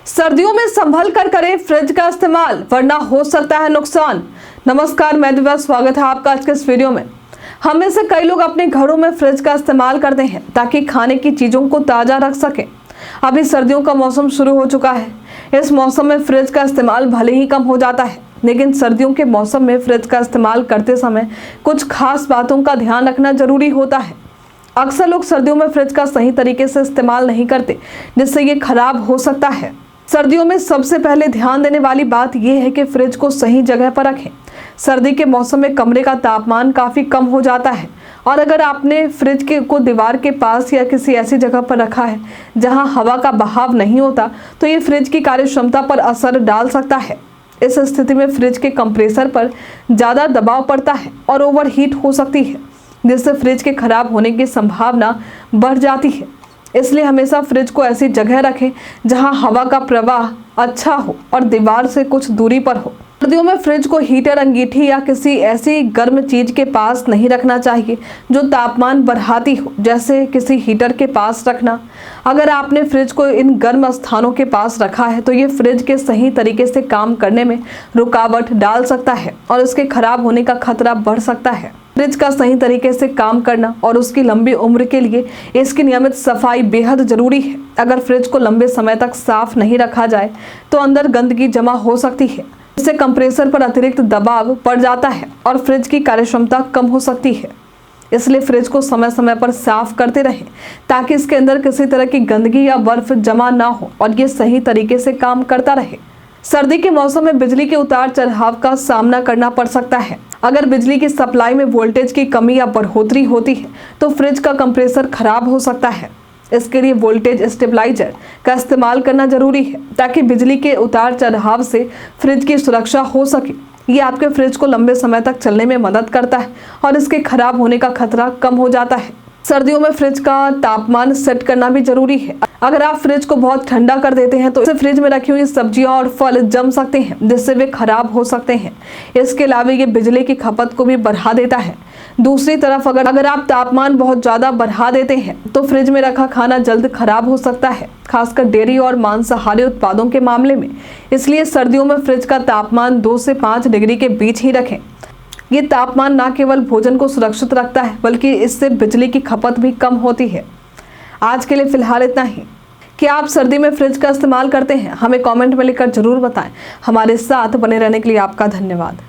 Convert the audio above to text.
सर्दियों में संभल कर करें फ्रिज का इस्तेमाल, वरना हो सकता है नुकसान। नमस्कार, मैं दिव्या, स्वागत है आपका आज के इस वीडियो में। हम में से कई लोग अपने घरों में फ्रिज का इस्तेमाल करते हैं ताकि खाने की चीजों को ताजा रख सकें। अभी सर्दियों का मौसम शुरू हो चुका है। इस मौसम में फ्रिज का इस्तेमाल भले ही कम हो जाता है, लेकिन सर्दियों के मौसम में फ्रिज का इस्तेमाल करते समय कुछ खास बातों का ध्यान रखना जरूरी होता है। अक्सर लोग सर्दियों में फ्रिज का सही तरीके से इस्तेमाल नहीं करते, जिससे ये खराब हो सकता है। सर्दियों में सबसे पहले ध्यान देने वाली बात यह है कि फ्रिज को सही जगह पर रखें। सर्दी के मौसम में कमरे का तापमान काफ़ी कम हो जाता है, और अगर आपने फ्रिज को दीवार के पास या किसी ऐसी जगह पर रखा है जहां हवा का बहाव नहीं होता, तो ये फ्रिज की कार्यक्षमता पर असर डाल सकता है। इस स्थिति में फ्रिज के कंप्रेसर पर ज़्यादा दबाव पड़ता है और ओवरहीट हो सकती है, जिससे फ्रिज के खराब होने की संभावना बढ़ जाती है। इसलिए हमेशा फ्रिज को ऐसी जगह रखें जहां हवा का प्रवाह अच्छा हो और दीवार से कुछ दूरी पर हो। सर्दियों में फ्रिज को हीटर, अंगीठी या किसी ऐसी गर्म चीज के पास नहीं रखना चाहिए जो तापमान बढ़ाती हो, जैसे किसी हीटर के पास रखना। अगर आपने फ्रिज को इन गर्म स्थानों के पास रखा है तो ये फ्रिज के सही तरीके से काम करने में रुकावट डाल सकता है और इसके खराब होने का खतरा बढ़ सकता है। फ्रिज का सही तरीके से काम करना और उसकी लंबी उम्र के लिए इसकी नियमित सफाई बेहद जरूरी है। अगर फ्रिज को लंबे समय तक साफ नहीं रखा जाए तो अंदर गंदगी जमा हो सकती है, इससे कंप्रेसर पर अतिरिक्त दबाव पड़ जाता है और फ्रिज की कार्यक्षमता कम हो सकती है। इसलिए फ्रिज को समय समय पर साफ करते रहें ताकि इसके अंदर किसी तरह की गंदगी या बर्फ जमा ना हो और ये सही तरीके से काम करता रहे। सर्दी के मौसम में बिजली के उतार चढ़ाव का सामना करना पड़ सकता है। अगर बिजली की सप्लाई में वोल्टेज की कमी या बढ़ोतरी होती है तो फ्रिज का कंप्रेसर खराब हो सकता है। इसके लिए वोल्टेज स्टेबलाइजर का इस्तेमाल करना जरूरी है ताकि बिजली के उतार चढ़ाव से फ्रिज की सुरक्षा हो सके। ये आपके फ्रिज को लंबे समय तक चलने में मदद करता है और इसके खराब होने का खतरा कम हो जाता है। सर्दियों में फ्रिज का तापमान सेट करना भी जरूरी है। अगर आप फ्रिज को बहुत ठंडा कर देते हैं तो इससे फ्रिज में रखी हुई सब्जियां और फल जम सकते हैं, जिससे वे खराब हो सकते हैं। इसके अलावा ये बिजली की खपत को भी बढ़ा देता है। दूसरी तरफ अगर आप तापमान बहुत ज़्यादा बढ़ा देते हैं तो फ्रिज में रखा खाना जल्द खराब हो सकता है, खासकर डेयरी और मांसाहारी उत्पादों के मामले में। इसलिए सर्दियों में फ्रिज का तापमान 2 से 5 डिग्री के बीच ही रखें। ये तापमान न केवल भोजन को सुरक्षित रखता है, बल्कि इससे बिजली की खपत भी कम होती है। आज के लिए फिलहाल इतना ही। क्या आप सर्दी में फ्रिज का इस्तेमाल करते हैं? हमें कमेंट में लिखकर जरूर बताएं। हमारे साथ बने रहने के लिए आपका धन्यवाद।